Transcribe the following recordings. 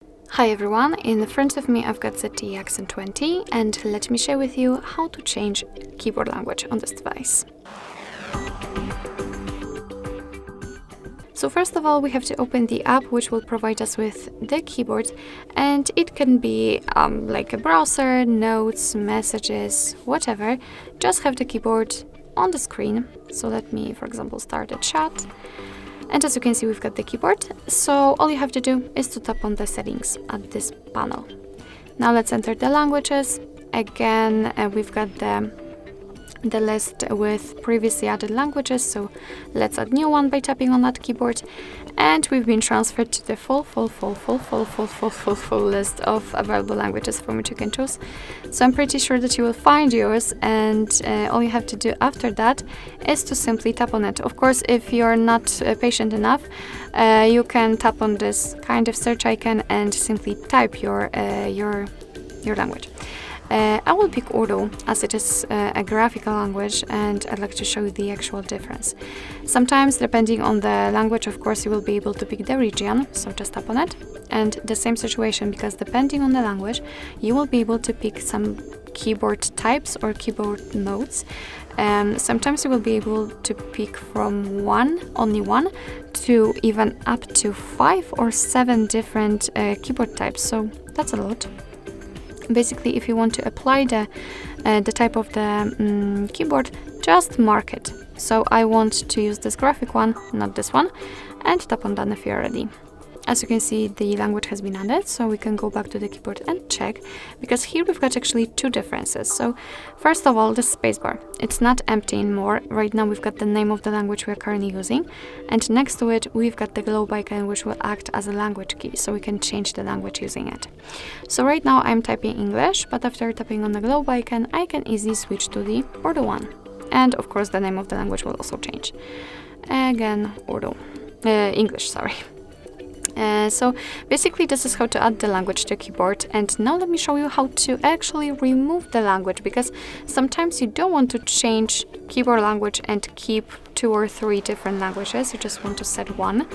Hi everyone, in front of me I've got ZTE AXON 20 and let me share with you how to change keyboard language on this device. So first of all, we have to open the app which will provide us with the keyboard, and it can be like a browser, notes, messages, whatever. Just have the keyboard on the screen. So let me, for example, start a chat. And as you can see, we've got the keyboard. So all you have to do is to tap on the settings at this panel. Now let's enter the languages. Again, we've got the list with previously added languages, so let's add new one by tapping on that keyboard, and we've been transferred to the full list of available languages from which you can choose. So I'm pretty sure that you will find yours, and all you have to do after that is to simply tap on it. Of course, if you're not patient enough, you can tap on this kind of search icon and simply type your language. I will pick Urdu as it is a graphical language, and I'd like to show you the actual difference. Sometimes, depending on the language, of course, you will be able to pick the region, so just tap on it. And the same situation, because depending on the language, you will be able to pick some keyboard types or keyboard modes. Sometimes you will be able to pick from only one, to even up to 5 or 7 different keyboard types, so that's a lot. Basically, if you want to apply the type of the keyboard, just mark it. So I want to use this graphic one, not this one, and tap on done if you're ready. As you can see, the language has been added, so we can go back to the keyboard and check, because here we've got actually two differences. So first of all, the spacebar, it's not empty anymore. Right now we've got the name of the language we're currently using, and next to it we've got the globe icon, which will act as a language key, so we can change the language using it. So right now I'm typing English, but after tapping on the globe icon, I can easily switch to the Urdu one. And of course the name of the language will also change. Again, English, sorry. So basically this is how to add the language to keyboard, and now let me show you how to actually remove the language, because sometimes you don't want to change keyboard language and keep 2 or 3 different languages, you just want to set one.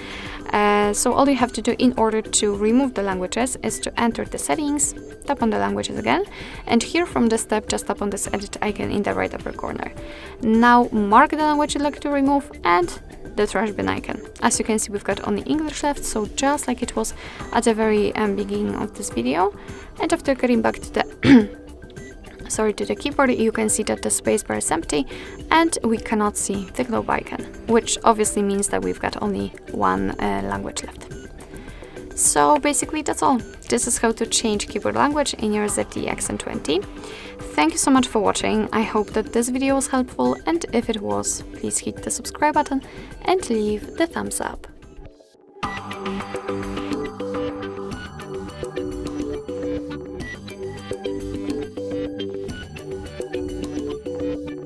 So all you have to do in order to remove the languages is to enter the settings, tap on the languages again, and here from this tab just tap on this edit icon in the right upper corner. Now mark the language you'd like to remove and the trash bin icon. As you can see, we've got only English left, so just like it was at the very beginning of this video. And after getting back to the to the keyboard, you can see that the spacebar is empty and we cannot see the globe icon, which obviously means that we've got only one language left. So basically that's all. This is how to change keyboard language in your ZTE AXON 20. Thank you so much for watching. I hope that this video was helpful, and if it was, please hit the subscribe button and leave the thumbs up.